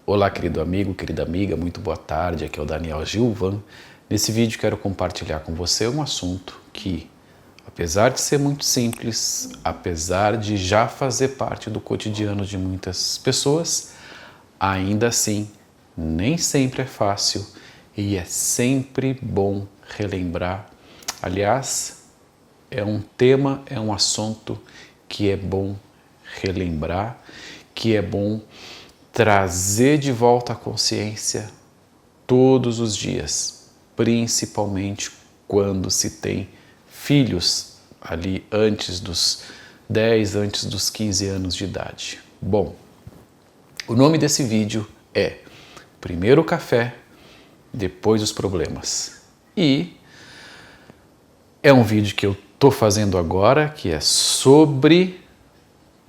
Olá, querido amigo, querida amiga, muito boa tarde, aqui é o Daniel Gilvan. Nesse vídeo quero compartilhar com você um assunto que, apesar de ser muito simples, apesar de já fazer parte do cotidiano de muitas pessoas, ainda assim nem sempre é fácil e é sempre bom relembrar. Aliás, é um tema, é um assunto que é bom relembrar, que é bom trazer de volta à consciência todos os dias, principalmente quando se tem filhos ali antes dos 10, antes dos 15 anos de idade. Bom, o nome desse vídeo é Primeiro o Café, Depois os Problemas. E é um vídeo que eu estou fazendo agora, que é sobre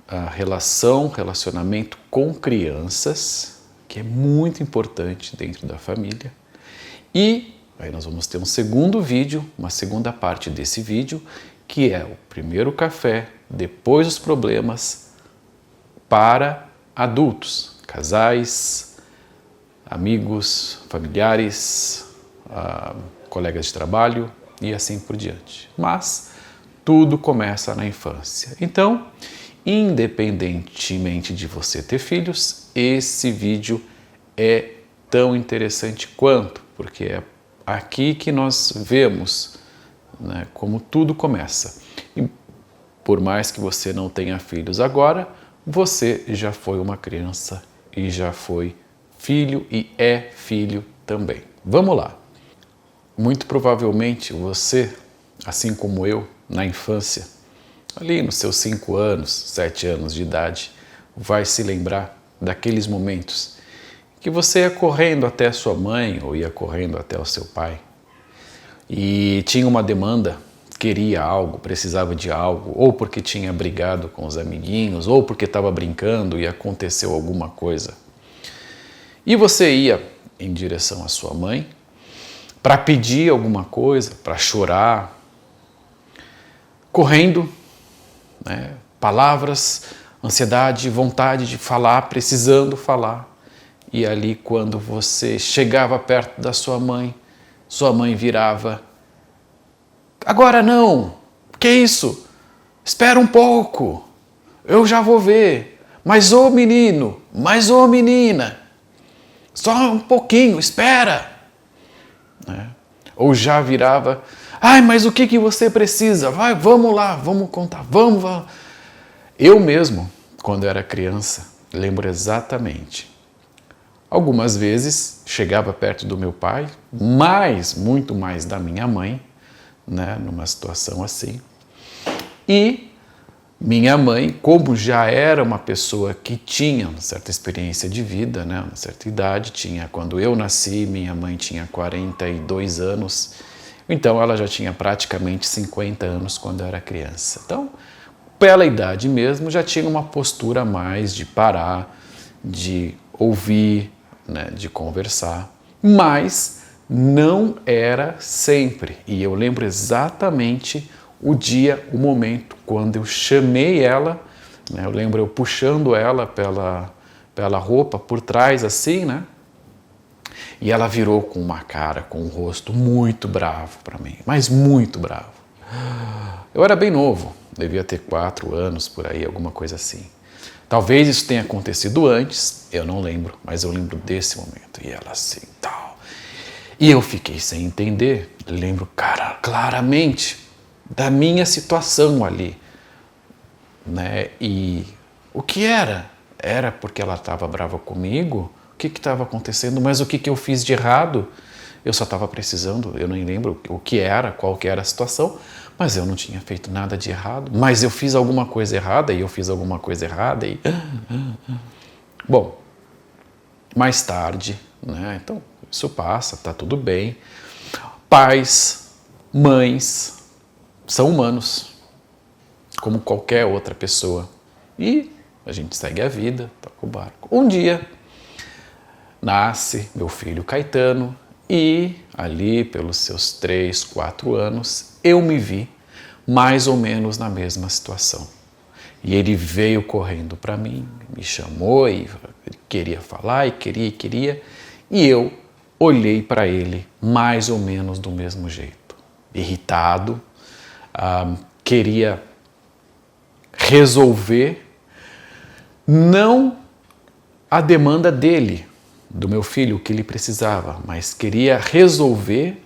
a relacionamento com crianças, que é muito importante dentro da família. E aí nós vamos ter um segundo vídeo, uma segunda parte desse vídeo, que é o primeiro café, depois os problemas para adultos, casais, amigos, familiares, colegas de trabalho e assim por diante. Mas tudo começa na infância. Então, independentemente de você ter filhos, esse vídeo é tão interessante quanto, porque é aqui que nós vemos, né, como tudo começa. E por mais que você não tenha filhos agora, você já foi uma criança e já foi filho e é filho também. Vamos lá. Muito provavelmente você, assim como eu, na infância, ali nos seus 5 anos, 7 anos de idade, vai se lembrar daqueles momentos que você ia correndo até a sua mãe ou ia correndo até o seu pai e tinha uma demanda, queria algo, precisava de algo, ou porque tinha brigado com os amiguinhos, ou porque estava brincando e aconteceu alguma coisa. E você ia em direção à sua mãe para pedir alguma coisa, para chorar, correndo, né? Palavras, ansiedade, vontade de falar, precisando falar. E ali quando você chegava perto da sua mãe virava: agora não, que isso? Espera um pouco, eu já vou ver. Mas ô menino, mas ô menina, só um pouquinho, espera. Né? Ou já virava: ai, mas o que você precisa? Vai, vamos lá, vamos contar, vamos. Eu mesmo, quando era criança, lembro exatamente. Algumas vezes chegava perto do meu pai, muito mais da minha mãe, né, numa situação assim. E minha mãe, como já era uma pessoa que tinha uma certa experiência de vida, né, uma certa idade, quando eu nasci, minha mãe tinha 42 anos, então ela já tinha praticamente 50 anos quando eu era criança. Então, pela idade mesmo, já tinha uma postura mais de parar, de ouvir, né, de conversar, mas não era sempre. E eu lembro exatamente o dia, o momento, quando eu chamei ela, né, eu lembro eu puxando ela pela roupa, por trás assim, né? E ela virou com uma cara, com um rosto muito bravo para mim, mas muito bravo. Eu era bem novo, devia ter 4 anos por aí, alguma coisa assim. Talvez isso tenha acontecido antes, eu não lembro, mas eu lembro desse momento. E ela assim, tal. E eu fiquei sem entender, lembro claramente da minha situação ali. Né? E o que era? Era porque ela estava brava comigo? O que estava acontecendo? Mas o que eu fiz de errado? Eu só estava precisando, eu nem lembro o que era, qual que era a situação, mas eu não tinha feito nada de errado. Mas eu fiz alguma coisa errada e eu fiz alguma coisa errada e... Bom, mais tarde, né? Então, isso passa, tá tudo bem. Pais, mães, são humanos, como qualquer outra pessoa. E a gente segue a vida, toca o barco. Um dia, nasce meu filho Caetano, e ali pelos seus 3, 4 anos eu me vi mais ou menos na mesma situação. E ele veio correndo para mim, me chamou e queria falar e queria. E eu olhei para ele mais ou menos do mesmo jeito. Irritado, queria resolver, não a demanda dele, do meu filho, o que ele precisava, mas queria resolver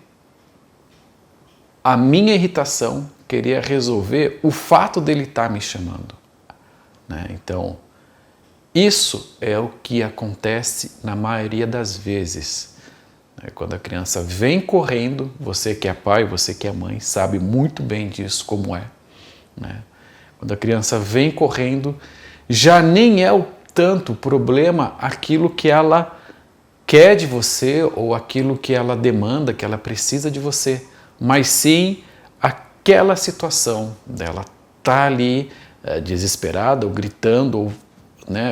a minha irritação, queria resolver o fato dele estar me chamando. Né? Então, isso é o que acontece na maioria das vezes. Quando a criança vem correndo, você que é pai, você que é mãe, sabe muito bem disso, como é. Né? Quando a criança vem correndo, já nem é o tanto problema aquilo que ela quer de você ou aquilo que ela demanda, que ela precisa de você, mas sim aquela situação dela estar ali desesperada, ou gritando, ou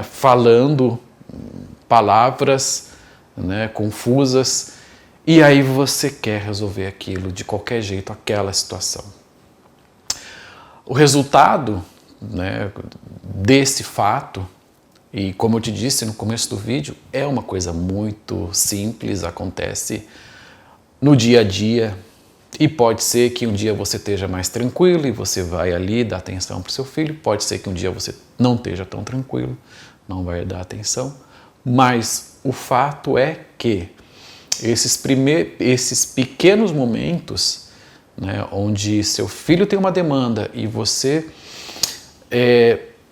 falando palavras confusas, e aí você quer resolver aquilo de qualquer jeito, aquela situação. O resultado desse fato, e como eu te disse no começo do vídeo, é uma coisa muito simples, acontece no dia a dia, e pode ser que um dia você esteja mais tranquilo e você vai ali dar atenção para o seu filho, pode ser que um dia você não esteja tão tranquilo, não vai dar atenção, mas o fato é que esses pequenos momentos, onde seu filho tem uma demanda e você,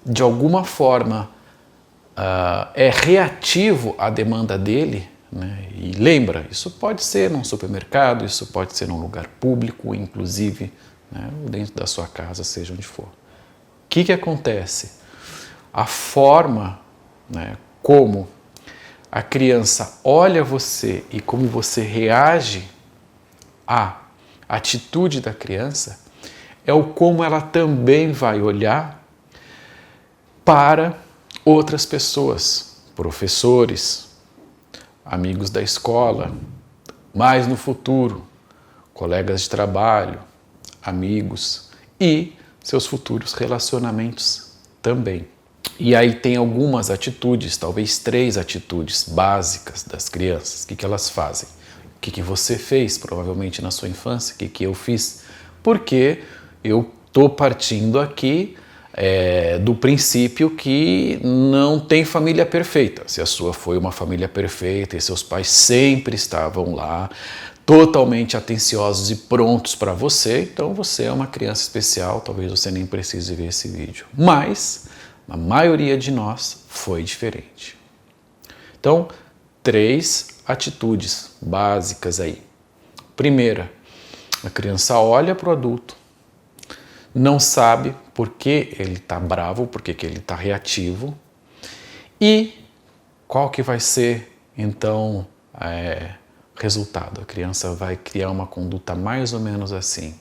de alguma forma, é reativo à demanda dele, e lembra, isso pode ser num supermercado, isso pode ser num lugar público, inclusive dentro da sua casa, seja onde for. O que acontece? A forma como a criança olha você e como você reage à atitude da criança é o como ela também vai olhar para outras pessoas, professores, amigos da escola, mais no futuro, colegas de trabalho, amigos e seus futuros relacionamentos também. E aí tem algumas atitudes, talvez 3 atitudes básicas das crianças. O que elas fazem? O que você fez provavelmente na sua infância? O que eu fiz? Porque eu estou partindo aqui do princípio que não tem família perfeita. Se a sua foi uma família perfeita e seus pais sempre estavam lá, totalmente atenciosos e prontos para você, então você é uma criança especial, talvez você nem precise ver esse vídeo. Mas a maioria de nós foi diferente. Então, 3 atitudes básicas aí. Primeira, a criança olha para o adulto, não sabe por que ele está bravo, por que ele está reativo, e qual que vai ser, então, o resultado? A criança vai criar uma conduta mais ou menos assim.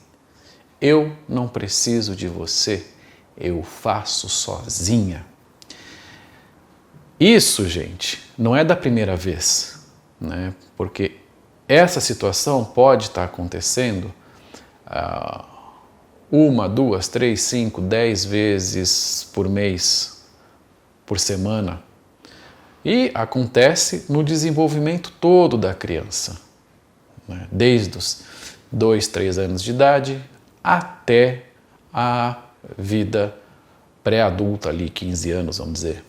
Eu não preciso de você, eu faço sozinha. Isso, gente, não é da primeira vez, porque essa situação pode estar acontecendo 1, 2, 3, 5, 10 vezes por mês, por semana. E acontece no desenvolvimento todo da criança, desde os 2, 3 anos de idade até a vida pré-adulta ali, 15 anos, vamos dizer.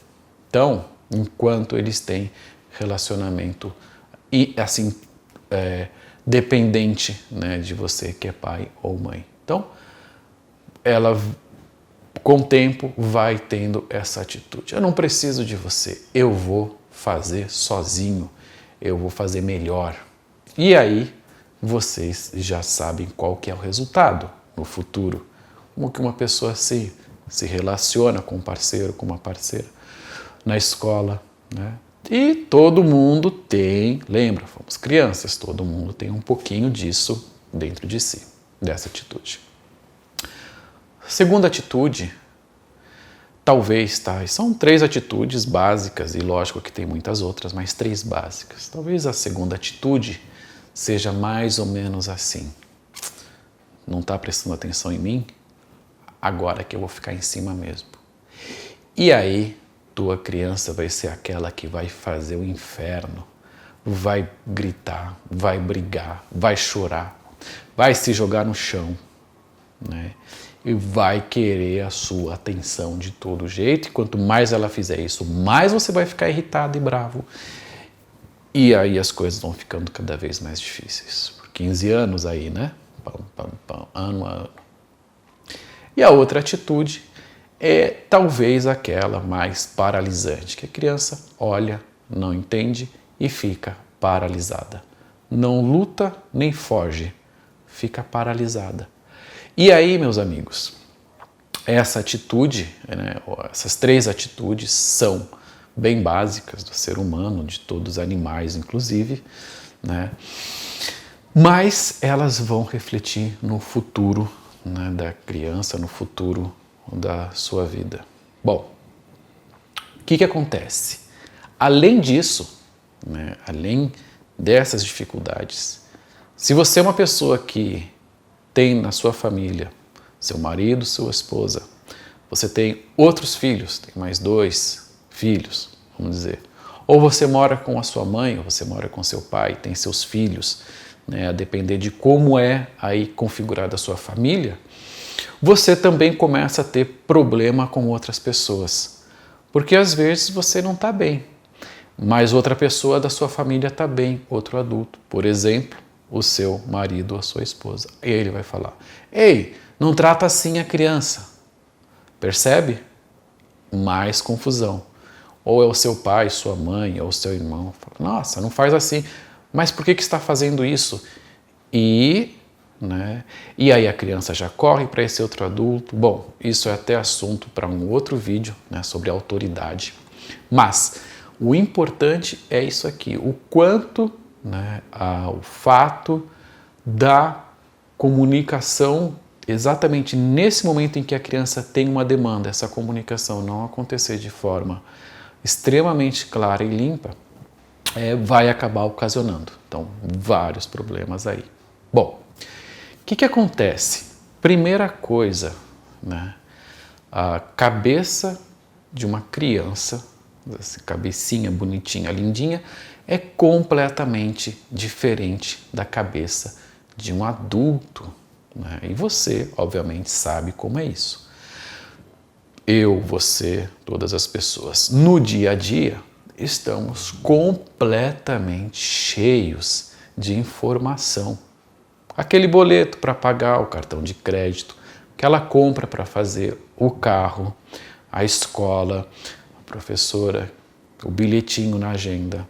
Então, enquanto eles têm relacionamento e assim dependente de você que é pai ou mãe. Então, ela com o tempo vai tendo essa atitude. Eu não preciso de você, eu vou fazer sozinho, eu vou fazer melhor. E aí vocês já sabem qual que é o resultado no futuro. Como que uma pessoa se relaciona com um parceiro, com uma parceira, na escola, E todo mundo tem, lembra, fomos crianças, todo mundo tem um pouquinho disso dentro de si, dessa atitude. Segunda atitude, talvez, são 3 atitudes básicas, e lógico que tem muitas outras, mas 3 básicas. Talvez a segunda atitude seja mais ou menos assim. Não está prestando atenção em mim? Agora que eu vou ficar em cima mesmo. E aí, tua criança vai ser aquela que vai fazer o inferno, vai gritar, vai brigar, vai chorar, vai se jogar no chão, né? E vai querer a sua atenção de todo jeito. E quanto mais ela fizer isso, mais você vai ficar irritado e bravo. E aí as coisas vão ficando cada vez mais difíceis. Por 15 anos aí, né? Pam, pam, pam, ano a ano. E a outra atitude é talvez aquela mais paralisante, que a criança olha, não entende e fica paralisada. Não luta nem foge, fica paralisada. E aí, meus amigos, essa atitude, né, essas 3 atitudes são bem básicas do ser humano, de todos os animais, inclusive, né? Mas elas vão refletir no futuro, né, da criança, no futuro da sua vida. Bom, o que acontece? Além disso, né, além dessas dificuldades, se você é uma pessoa que tem na sua família seu marido, sua esposa, você tem outros filhos, tem mais 2 filhos, vamos dizer, ou você mora com a sua mãe, ou você mora com seu pai, tem seus filhos, né, a depender de como é aí configurada a sua família, você também começa a ter problema com outras pessoas, porque às vezes você não está bem, mas outra pessoa da sua família está bem, outro adulto, por exemplo, o seu marido ou a sua esposa. E ele vai falar: ei, não trata assim a criança. Percebe? Mais confusão. Ou é o seu pai, sua mãe, ou o seu irmão. Fala: nossa, não faz assim. Mas por que está fazendo isso? E aí a criança já corre para esse outro adulto. Bom, isso é até assunto para um outro vídeo, né, sobre autoridade. Mas o importante é isso aqui, o quanto, né, o fato da comunicação, exatamente nesse momento em que a criança tem uma demanda, essa comunicação não acontecer de forma extremamente clara e limpa, vai acabar ocasionando, então, vários problemas aí. Bom, o que acontece? Primeira coisa, né, a cabeça de uma criança, essa cabecinha bonitinha, lindinha, é completamente diferente da cabeça de um adulto, né? E você, obviamente, sabe como é isso. Eu, você, todas as pessoas, no dia a dia, estamos completamente cheios de informação. Aquele boleto para pagar o cartão de crédito, aquela compra para fazer o carro, a escola, a professora, o bilhetinho na agenda,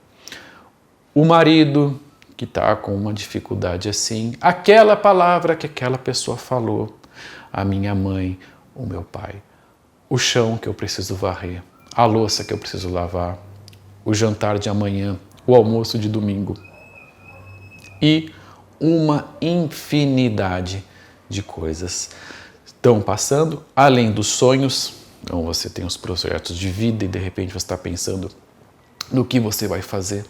o marido que está com uma dificuldade assim, aquela palavra que aquela pessoa falou, a minha mãe, o meu pai, o chão que eu preciso varrer, a louça que eu preciso lavar, o jantar de amanhã, o almoço de domingo e uma infinidade de coisas estão passando, além dos sonhos. Então você tem os projetos de vida e de repente você está pensando no que você vai fazer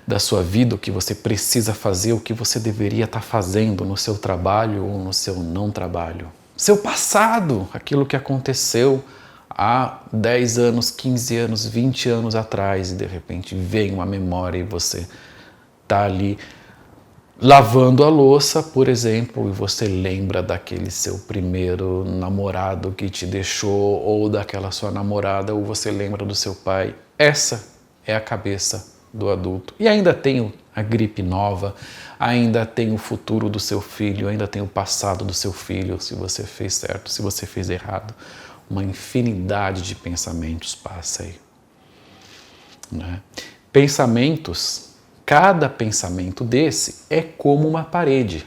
da sua vida, o que você precisa fazer, o que você deveria estar fazendo no seu trabalho ou no seu não trabalho. Seu passado, aquilo que aconteceu há 10 anos, 15 anos, 20 anos atrás e de repente vem uma memória e você está ali lavando a louça, por exemplo, e você lembra daquele seu primeiro namorado que te deixou ou daquela sua namorada, ou você lembra do seu pai. Essa é a cabeça do adulto. E ainda tem a gripe nova, ainda tem o futuro do seu filho, ainda tem o passado do seu filho, se você fez certo, se você fez errado. Uma infinidade de pensamentos passa aí, né? Pensamentos, cada pensamento desse é como uma parede,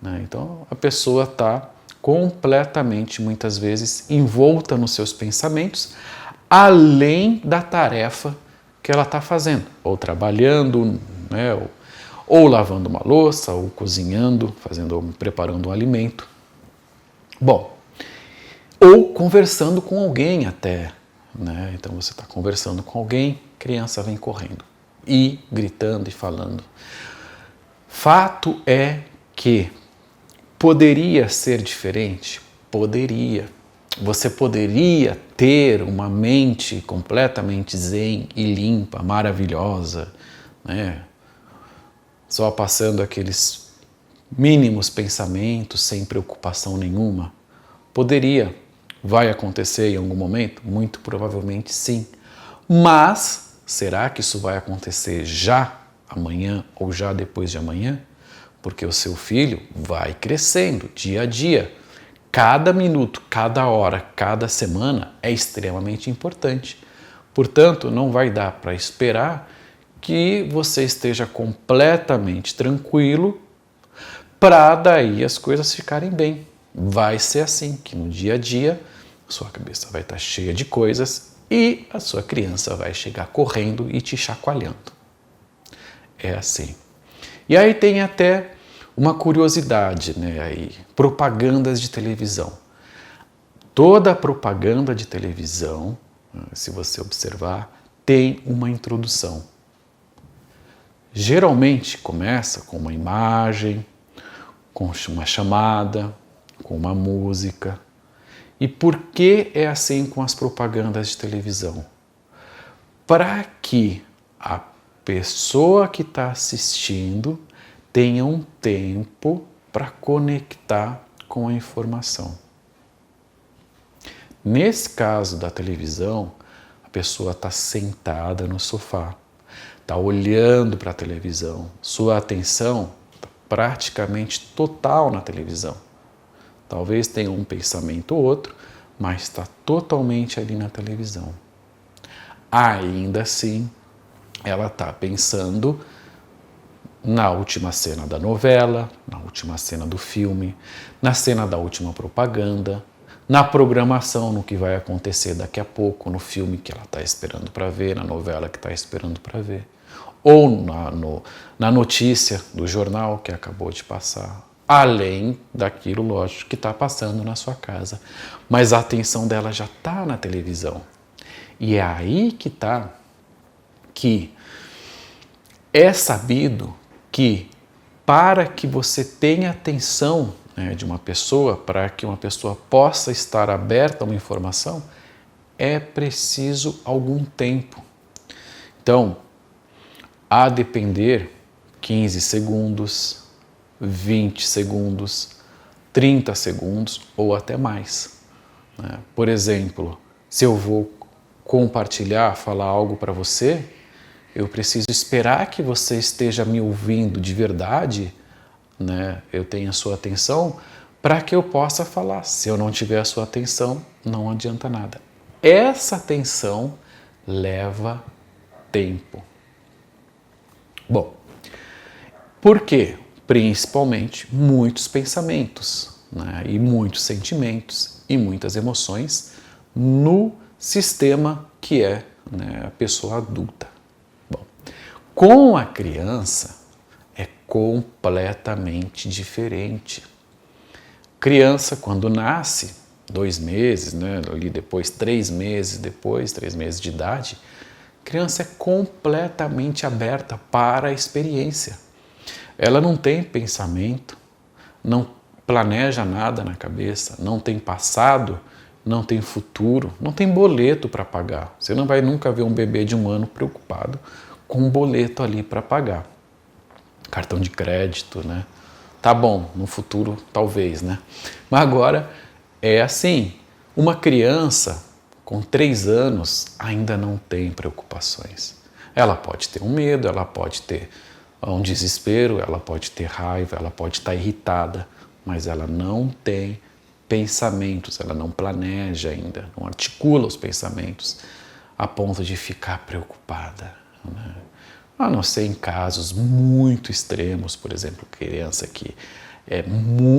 né? Então a pessoa está completamente, muitas vezes, envolta nos seus pensamentos, além da tarefa que ela está fazendo, ou trabalhando, né, ou lavando uma louça, ou cozinhando, preparando um alimento. Bom, ou conversando com alguém até, né? Então você está conversando com alguém, criança vem correndo e gritando e falando. Fato é que poderia ser diferente? Poderia. você poderia ter uma mente completamente zen e limpa, maravilhosa, né? Só passando aqueles mínimos pensamentos, sem preocupação nenhuma. Poderia. Vai acontecer em algum momento? Muito provavelmente sim. Mas será que isso vai acontecer já amanhã ou já depois de amanhã? Porque o seu filho vai crescendo dia a dia. Cada minuto, cada hora, cada semana é extremamente importante. Portanto, não vai dar para esperar que você esteja completamente tranquilo para daí as coisas ficarem bem. Vai ser assim, que no dia a dia sua cabeça vai estar cheia de coisas e a sua criança vai chegar correndo e te chacoalhando. É assim. E aí tem até uma curiosidade, né? Aí, propagandas de televisão. Toda propaganda de televisão, se você observar, tem uma introdução. Geralmente começa com uma imagem, com uma chamada, com uma música. E por que é assim com as propagandas de televisão? Para que a pessoa que está assistindo tenha um tempo para conectar com a informação. Nesse caso da televisão, a pessoa está sentada no sofá, está olhando para a televisão, sua atenção está praticamente total na televisão. Talvez tenha um pensamento ou outro, mas está totalmente ali na televisão. Ainda assim, ela está pensando na última cena da novela, na última cena do filme, na cena da última propaganda, na programação, no que vai acontecer daqui a pouco, no filme que ela está esperando para ver, na novela que está esperando para ver, ou na notícia do jornal que acabou de passar. Além daquilo, lógico, que está passando na sua casa. Mas a atenção dela já está na televisão. E é aí que está que é sabido que para que você tenha atenção, né, de uma pessoa, para que uma pessoa possa estar aberta a uma informação, é preciso algum tempo. Então, a depender 15 segundos, 20 segundos, 30 segundos ou até mais. Né? Por exemplo, se eu vou compartilhar, falar algo para você, eu preciso esperar que você esteja me ouvindo de verdade, né? Eu tenho a sua atenção para que eu possa falar. Se eu não tiver a sua atenção, não adianta nada. Essa atenção leva tempo. Bom, por quê? Principalmente muitos pensamentos, né? E muitos sentimentos e muitas emoções no sistema que é, né, a pessoa adulta. Bom, com a criança é completamente diferente. Criança, quando nasce, 2 meses, né, ali depois 3 meses depois, 3 meses de idade, criança é completamente aberta para a experiência. Ela não tem pensamento, não planeja nada na cabeça, não tem passado, não tem futuro, não tem boleto para pagar. Você não vai nunca ver um bebê de 1 ano preocupado com um boleto ali para pagar. Cartão de crédito, né? Tá bom, no futuro talvez, né? Mas agora é assim, uma criança com 3 anos ainda não tem preocupações. Ela pode ter um medo, ela pode ter um desespero, ela pode ter raiva, ela pode estar irritada, mas ela não tem pensamentos, ela não planeja ainda, não articula os pensamentos a ponto de ficar preocupada, né? A não ser em casos muito extremos, por exemplo, criança que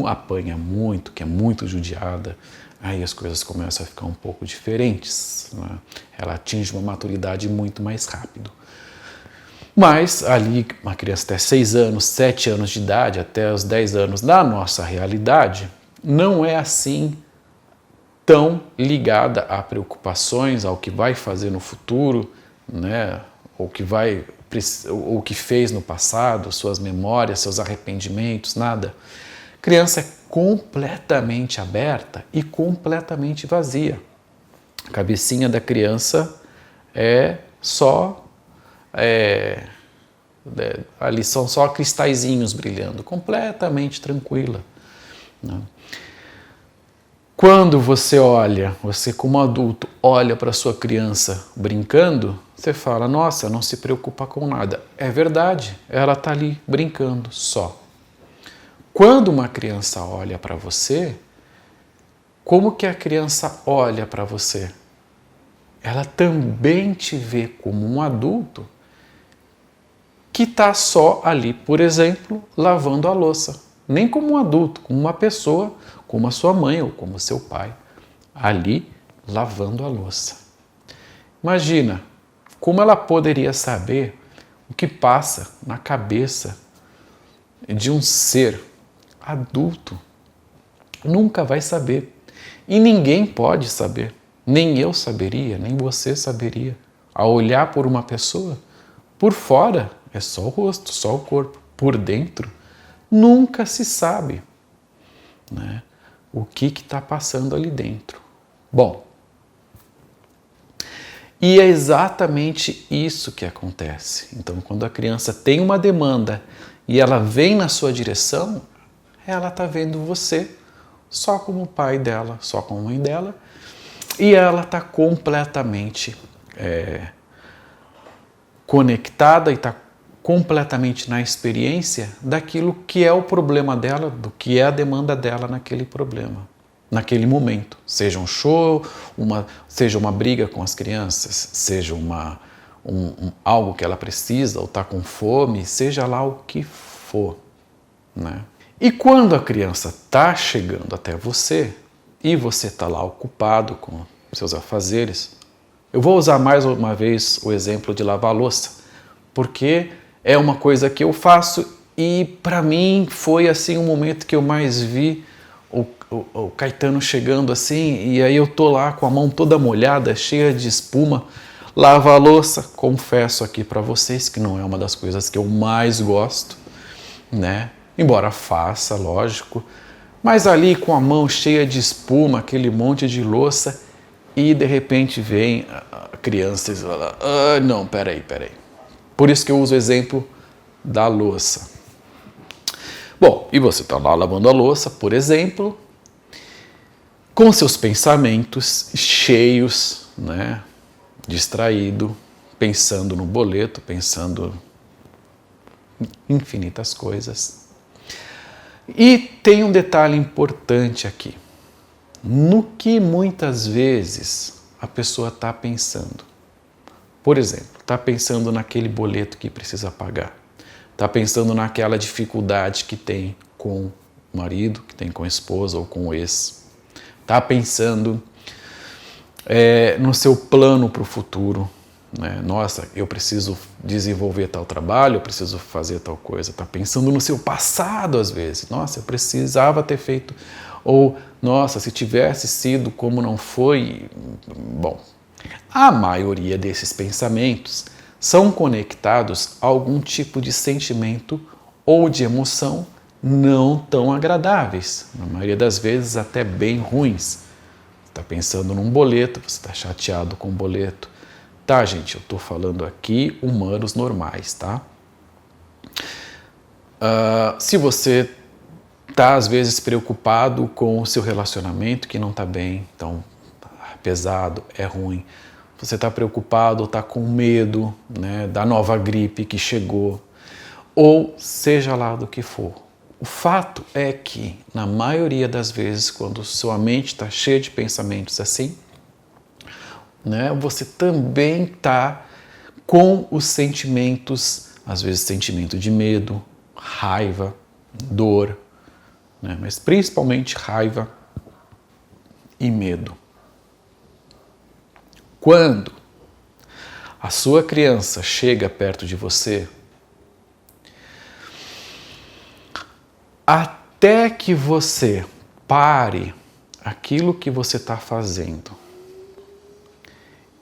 apanha muito, que é muito judiada, aí as coisas começam a ficar um pouco diferentes, né? Ela atinge uma maturidade muito mais rápido. Mas ali, uma criança até 6 anos, 7 anos de idade, até os 10 anos, na nossa realidade, não é assim tão ligada a preocupações, ao que vai fazer no futuro, né? ou que fez no passado, suas memórias, seus arrependimentos, nada. criança é completamente aberta e completamente vazia. A cabecinha da criança é só... ali são só cristalzinhos brilhando, completamente tranquila, né? Quando você como adulto, olha para sua criança brincando, você fala, nossa, não se preocupa com nada. É verdade, ela está ali brincando só. Quando uma criança olha para você, como que a criança olha para você? Ela também te vê como um adulto que está só ali, por exemplo, lavando a louça. Nem como um adulto, como uma pessoa, como a sua mãe ou como seu pai, ali lavando a louça. Imagina como ela poderia saber o que passa na cabeça de um ser adulto. Nunca vai saber. E ninguém pode saber. Nem eu saberia, nem você saberia. Ao olhar por uma pessoa, por fora é só o rosto, só o corpo. Por dentro, nunca se sabe, né, o que está passando ali dentro. Bom, e é exatamente isso que acontece. Então, quando a criança tem uma demanda e ela vem na sua direção, ela está vendo você só como o pai dela, só como a mãe dela, e ela está completamente conectada e está completamente na experiência daquilo que é o problema dela, do que é a demanda dela naquele problema, naquele momento. Seja um show, seja uma briga com as crianças, seja algo que ela precisa ou está com fome, seja lá o que for, né? E quando a criança está chegando até você e você está lá ocupado com seus afazeres, eu vou usar mais uma vez o exemplo de lavar a louça, porque é uma coisa que eu faço e para mim foi assim um momento que eu mais vi o Caetano chegando assim, e aí eu tô lá com a mão toda molhada, cheia de espuma, lava a louça. Confesso aqui para vocês que não é uma das coisas que eu mais gosto, né? Embora faça, lógico, mas ali com a mão cheia de espuma, aquele monte de louça, e de repente vem a criança e fala, não, peraí. Por isso que eu uso o exemplo da louça. Bom, e você está lá lavando a louça, por exemplo, com seus pensamentos cheios, né, distraído, pensando no boleto, pensando em infinitas coisas. E tem um detalhe importante aqui. No que muitas vezes a pessoa está pensando. Por exemplo, está pensando naquele boleto que precisa pagar. Está pensando naquela dificuldade que tem com o marido, que tem com a esposa ou com o ex. Está pensando no seu plano para o futuro. Né? Nossa, eu preciso desenvolver tal trabalho, eu preciso fazer tal coisa. Está pensando no seu passado às vezes. Nossa, eu precisava ter feito. Ou, nossa, se tivesse sido como não foi. Bom, a maioria desses pensamentos são conectados a algum tipo de sentimento ou de emoção não tão agradáveis. Na maioria das vezes até bem ruins. Você está pensando num boleto, você está chateado com o boleto. Tá, gente, eu estou falando aqui humanos normais, tá? Se você está, às vezes, preocupado com o seu relacionamento que não está bem, então, pesado, é ruim. Você está preocupado ou está com medo, né, da nova gripe que chegou, ou seja lá do que for. O fato é que, na maioria das vezes, quando sua mente está cheia de pensamentos assim, né, você também está com os sentimentos, às vezes sentimento de medo, raiva, dor, né, mas principalmente raiva e medo. Quando a sua criança chega perto de você, até que você pare aquilo que você está fazendo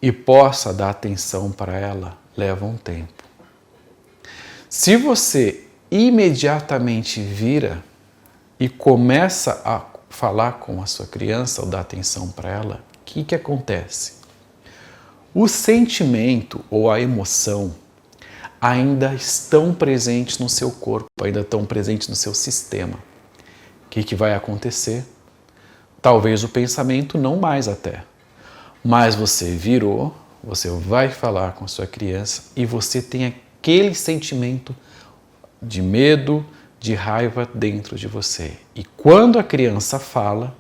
e possa dar atenção para ela, leva um tempo. Se você imediatamente vira e começa a falar com a sua criança ou dar atenção para ela, o que acontece? O sentimento ou a emoção ainda estão presentes no seu corpo, ainda estão presentes no seu sistema. O que vai acontecer? Talvez o pensamento não mais até, mas você virou, você vai falar com a sua criança e você tem aquele sentimento de medo, de raiva dentro de você. E quando a criança fala,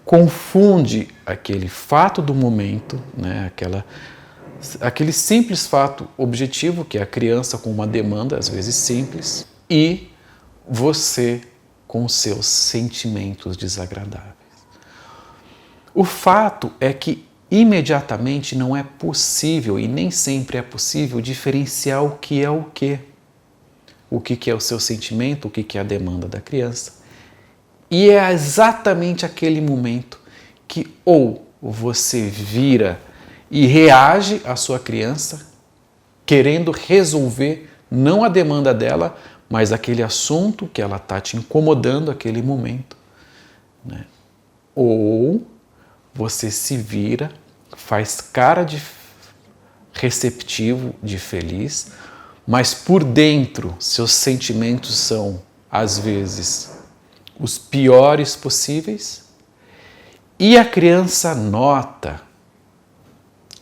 confunde aquele fato do momento, né, aquele simples fato objetivo, que é a criança com uma demanda, às vezes simples, e você com seus sentimentos desagradáveis. O fato é que imediatamente não é possível, e nem sempre é possível, diferenciar o que é o quê. O que é o seu sentimento, o que é a demanda da criança. E é exatamente aquele momento que ou você vira e reage à sua criança, querendo resolver não a demanda dela, mas aquele assunto que ela está te incomodando naquele momento, né? Ou você se vira, faz cara de receptivo, de feliz, mas por dentro seus sentimentos são, às vezes, os piores possíveis, e a criança nota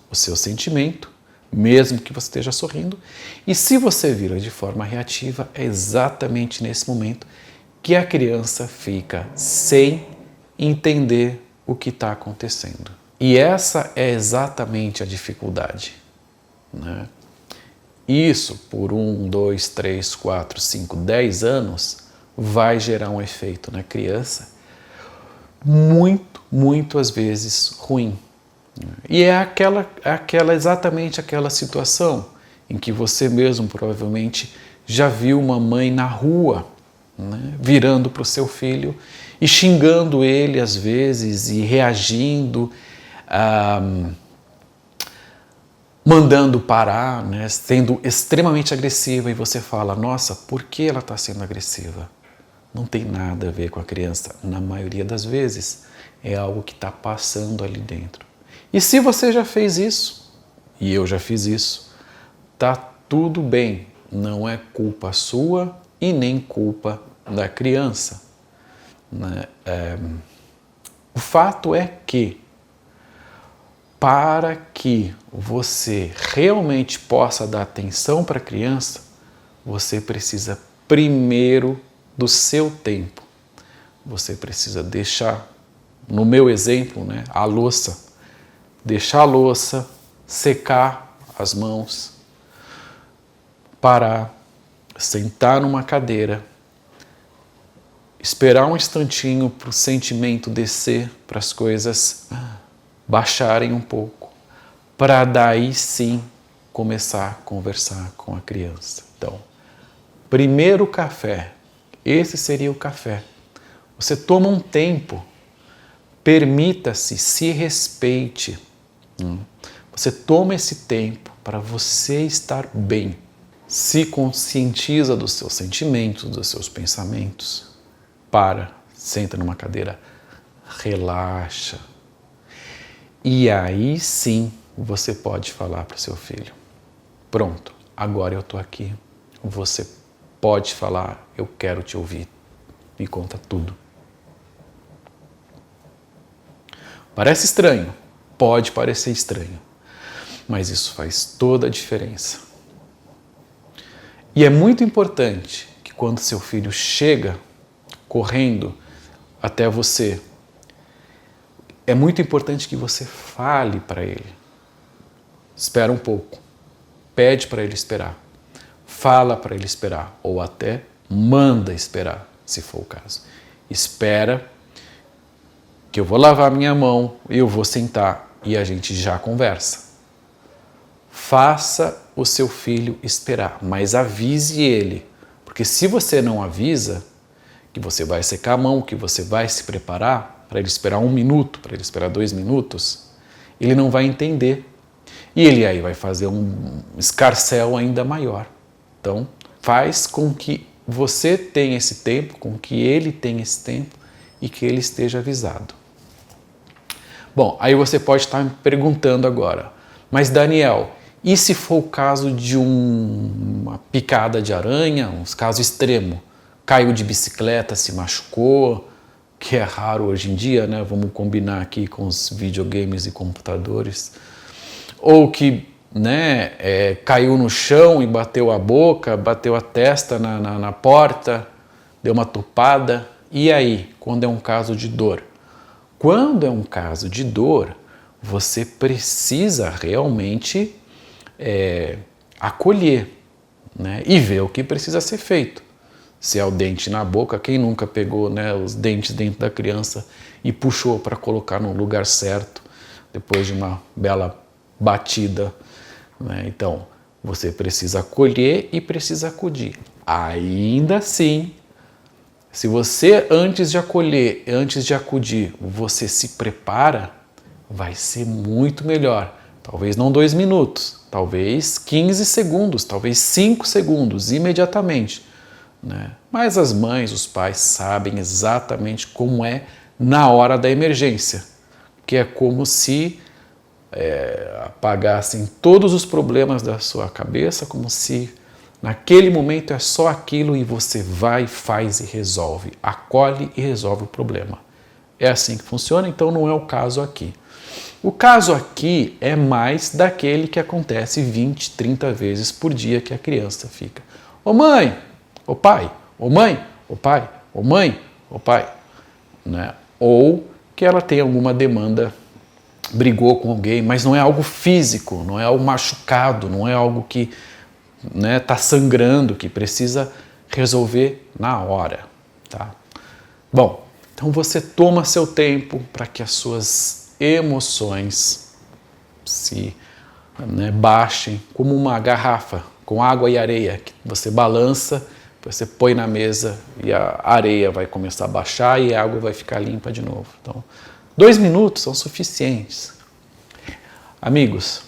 o seu sentimento, mesmo que você esteja sorrindo, e se você vira de forma reativa, é exatamente nesse momento que a criança fica sem entender o que está acontecendo. E essa é exatamente a dificuldade, né? Isso, por 1, 2, 3, 4, 5, 10 anos, vai gerar um efeito na criança muito às vezes ruim. E é exatamente aquela situação em que você mesmo provavelmente já viu uma mãe na rua, né, virando para o seu filho e xingando ele às vezes e reagindo, mandando parar, né, sendo extremamente agressiva, e você fala, nossa, por que ela está sendo agressiva? Não tem nada a ver com a criança. Na maioria das vezes é algo que está passando ali dentro. E se você já fez isso, e eu já fiz isso, tá tudo bem. Não é culpa sua e nem culpa da criança, né? O fato é que, para que você realmente possa dar atenção para a criança, você precisa primeiro do seu tempo. Você precisa deixar, no meu exemplo, né, a louça, deixar a louça, secar as mãos, parar, sentar numa cadeira, esperar um instantinho para o sentimento descer, para as coisas baixarem um pouco, para daí sim começar a conversar com a criança. Então, primeiro o café, esse seria o café. Você toma um tempo, permita-se, se respeite. Você toma esse tempo para você estar bem. Se conscientiza dos seus sentimentos, dos seus pensamentos. Senta numa cadeira, relaxa. E aí sim você pode falar para o seu filho, pronto, agora eu estou aqui, você pode falar, eu quero te ouvir, me conta tudo. Parece estranho, pode parecer estranho, mas isso faz toda a diferença. E é muito importante que quando seu filho chega correndo até você, é muito importante que você fale para ele. Espera um pouco, pede para ele esperar, fala para ele esperar, ou até manda esperar, se for o caso. Espera que eu vou lavar minha mão, eu vou sentar e a gente já conversa. Faça o seu filho esperar, mas avise ele, porque se você não avisa que você vai secar a mão, que você vai se preparar para ele esperar 1 minuto, para ele esperar 2 minutos, ele não vai entender. E ele aí vai fazer um escarcéu ainda maior. Então, faz com que você tenha esse tempo, com que ele tenha esse tempo e que ele esteja avisado. Bom, aí você pode estar me perguntando agora, mas Daniel, e se for o caso de uma picada de aranha, um caso extremo, caiu de bicicleta, se machucou, que é raro hoje em dia, né? Vamos combinar aqui com os videogames e computadores, ou que caiu no chão e bateu a boca, bateu a testa na porta, deu uma topada. E aí, quando é um caso de dor? Quando é um caso de dor, você precisa realmente acolher, né? E ver o que precisa ser feito. Se é o dente na boca, quem nunca pegou, né, os dentes dentro da criança e puxou para colocar no lugar certo, depois de uma bela batida, né? Então, você precisa acolher e precisa acudir. Ainda assim, se você, antes de acolher, antes de acudir, você se prepara, vai ser muito melhor. Talvez não 2 minutos, talvez 15 segundos, talvez 5 segundos, imediatamente, né? Mas as mães, os pais sabem exatamente como é na hora da emergência, que é como se apagassem todos os problemas da sua cabeça, como se naquele momento é só aquilo e você vai, faz e resolve, acolhe e resolve o problema. É assim que funciona, então não é o caso aqui. O caso aqui é mais daquele que acontece 20, 30 vezes por dia que a criança fica: ô mãe, ô pai, ô mãe, ô pai, ô mãe, ô pai, né? Ou que ela tem alguma demanda, brigou com alguém, mas não é algo físico, não é algo machucado, não é algo que está sangrando, que precisa resolver na hora, tá? Bom, então você toma seu tempo para que as suas emoções se baixem, como uma garrafa com água e areia, que você balança, você põe na mesa e a areia vai começar a baixar e a água vai ficar limpa de novo. Então, 2 minutos são suficientes. Amigos,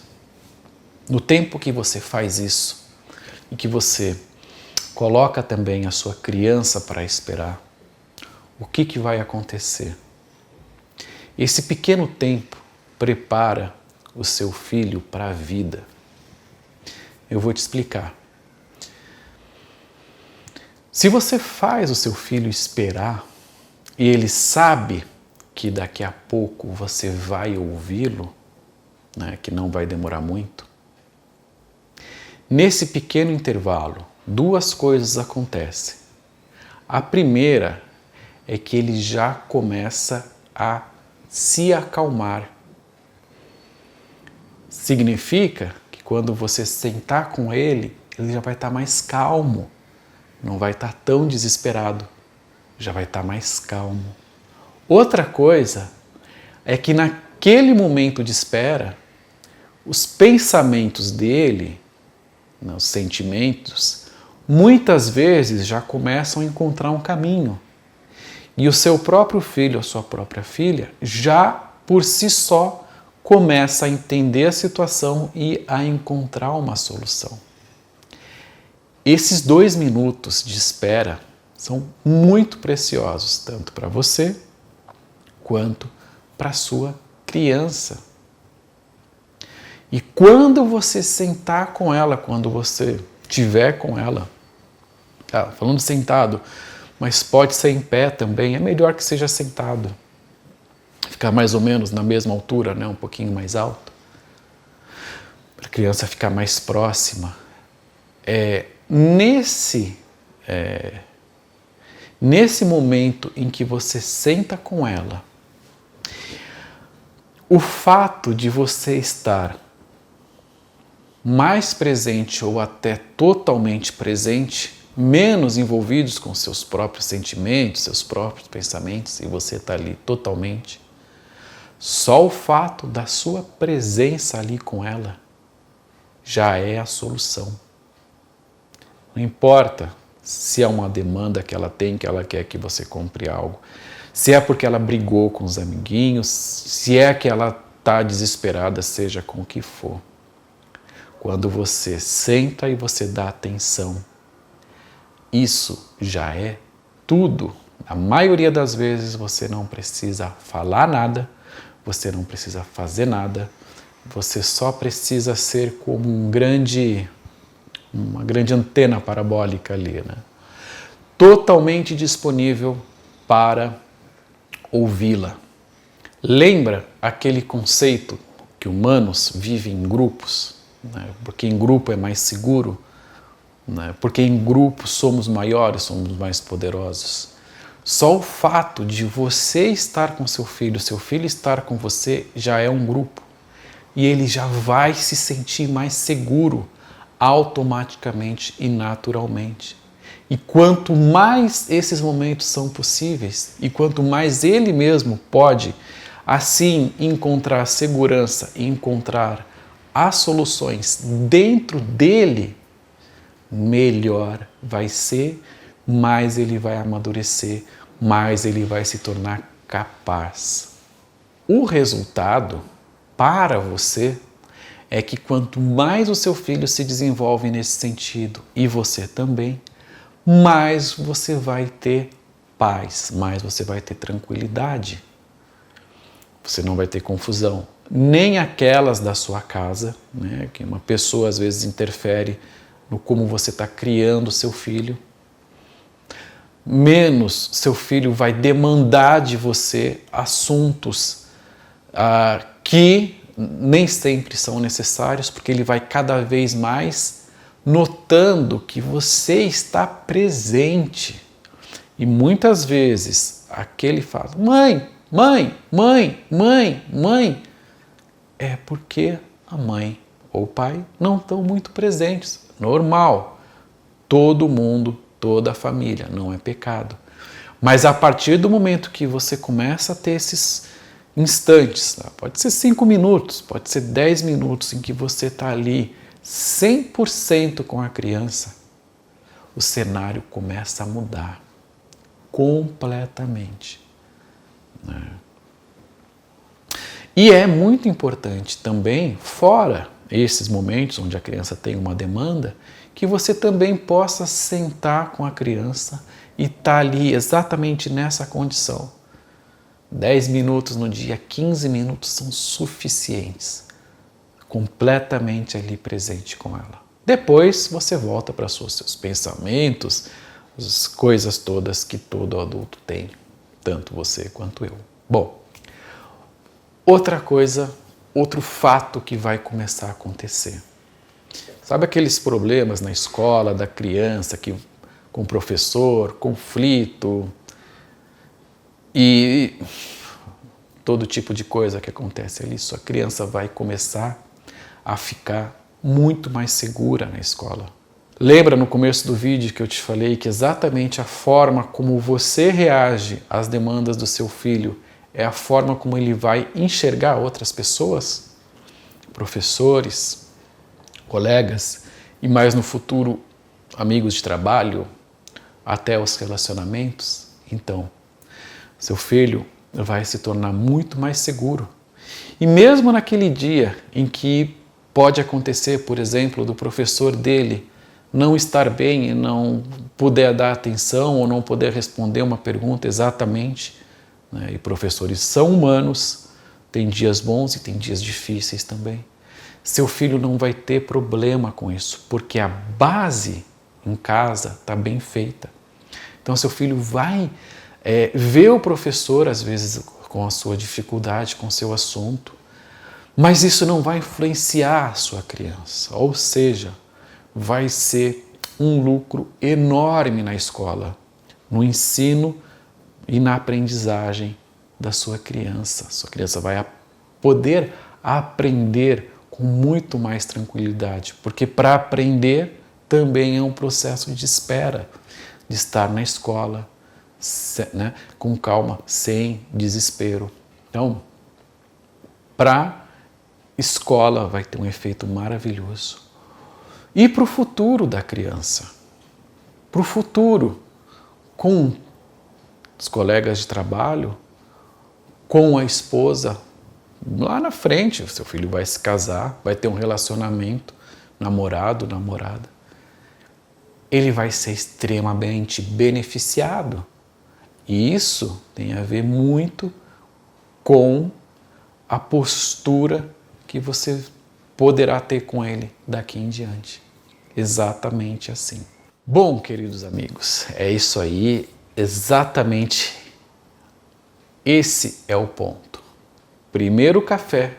no tempo que você faz isso e que você coloca também a sua criança para esperar, o que vai acontecer? Esse pequeno tempo prepara o seu filho para a vida. Eu vou te explicar. Se você faz o seu filho esperar e ele sabe que daqui a pouco você vai ouvi-lo, né, que não vai demorar muito, nesse pequeno intervalo, 2 coisas acontecem. A primeira é que ele já começa a se acalmar. Significa que quando você sentar com ele, ele já vai estar mais calmo, não vai estar tão desesperado, já vai estar mais calmo. Outra coisa é que naquele momento de espera, os pensamentos dele, os sentimentos, muitas vezes já começam a encontrar um caminho. E o seu próprio filho, a sua própria filha, já por si só começa a entender a situação e a encontrar uma solução. Esses 2 minutos de espera são muito preciosos, tanto para você quanto para a sua criança. E quando você sentar com ela, quando você estiver com ela, falando sentado, mas pode ser em pé também, é melhor que seja sentado. Ficar mais ou menos na mesma altura, né? Um pouquinho mais alto, para a criança ficar mais próxima. Nesse momento em que você senta com ela, o fato de você estar mais presente ou até totalmente presente, menos envolvidos com seus próprios sentimentos, seus próprios pensamentos, e você está ali totalmente, só o fato da sua presença ali com ela já é a solução. Não importa se é uma demanda que ela tem, que ela quer que você compre algo, se é porque ela brigou com os amiguinhos, se é que ela está desesperada, seja com o que for. Quando você senta e você dá atenção, isso já é tudo. Na maioria das vezes você não precisa falar nada, você não precisa fazer nada, você só precisa ser como uma grande antena parabólica ali, né? Totalmente disponível para ouvi-la. Lembra aquele conceito que humanos vivem em grupos, né? Porque em grupo é mais seguro, né? Porque em grupo somos maiores, somos mais poderosos. Só o fato de você estar com seu filho estar com você, já é um grupo. E ele já vai se sentir mais seguro automaticamente e naturalmente. E quanto mais esses momentos são possíveis, e quanto mais ele mesmo pode, assim, encontrar segurança e encontrar as soluções dentro dele, melhor vai ser, mais ele vai amadurecer, mais ele vai se tornar capaz. O resultado para você é que quanto mais o seu filho se desenvolve nesse sentido, e você também, mais você vai ter paz, mais você vai ter tranquilidade. Você não vai ter confusão, nem aquelas da sua casa, né, que uma pessoa às vezes interfere no como você está criando o seu filho. Menos seu filho vai demandar de você assuntos que nem sempre são necessários, porque ele vai cada vez mais notando que você está presente. E muitas vezes aquele fala, mãe, é porque a mãe ou o pai não estão muito presentes. Normal, todo mundo, toda a família, não é pecado. Mas a partir do momento que você começa a ter esses instantes, tá? Pode ser 5 minutos, pode ser 10 minutos em que você está ali 100% com a criança, o cenário começa a mudar completamente, né? E é muito importante também, fora esses momentos onde a criança tem uma demanda, que você também possa sentar com a criança e estar ali exatamente nessa condição. 10 minutos no dia, 15 minutos são suficientes. Completamente ali presente com ela. Depois você volta para os seus pensamentos, as coisas todas que todo adulto tem, tanto você quanto eu. Bom, outra coisa, outro fato que vai começar a acontecer. Sabe aqueles problemas na escola da criança com o professor, conflito e todo tipo de coisa que acontece ali? Sua criança vai começar a ficar muito mais segura na escola. Lembra no começo do vídeo que eu te falei que exatamente a forma como você reage às demandas do seu filho é a forma como ele vai enxergar outras pessoas? Professores, colegas e mais no futuro amigos de trabalho, até os relacionamentos. Então, seu filho vai se tornar muito mais seguro. E mesmo naquele dia em que pode acontecer, por exemplo, do professor dele não estar bem e não puder dar atenção ou não poder responder uma pergunta exatamente, né? E professores são humanos, tem dias bons e tem dias difíceis também. Seu filho não vai ter problema com isso, porque a base em casa está bem feita. Então, seu filho vai ver o professor, às vezes, com a sua dificuldade, com o seu assunto, mas isso não vai influenciar a sua criança. Ou seja, vai ser um lucro enorme na escola, no ensino e na aprendizagem da sua criança. Sua criança vai poder aprender com muito mais tranquilidade, porque para aprender também é um processo de espera, de estar na escola, né, com calma, sem desespero. Então, para escola vai ter um efeito maravilhoso. E para o futuro da criança, para o futuro, com os colegas de trabalho, com a esposa. Lá na frente, o seu filho vai se casar, vai ter um relacionamento, namorado, namorada. ele vai ser extremamente beneficiado. E isso tem a ver muito com a postura que você poderá ter com ele daqui em diante. Exatamente assim. Bom, queridos amigos, é isso aí. Exatamente esse é o ponto. Primeiro o café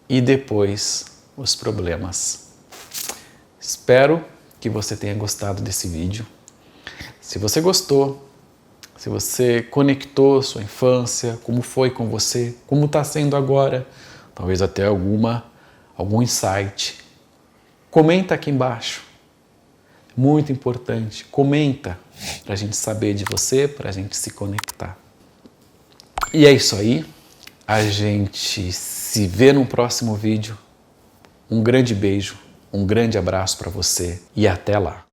e depois os problemas. Espero que você tenha gostado desse vídeo. Se você gostou, se você conectou sua infância, como foi com você, como está sendo agora, talvez até algum insight, comenta aqui embaixo. Muito importante, comenta para a gente saber de você, para a gente se conectar. E é isso aí, a gente se vê no próximo vídeo. Um grande beijo, um grande abraço para você e até lá.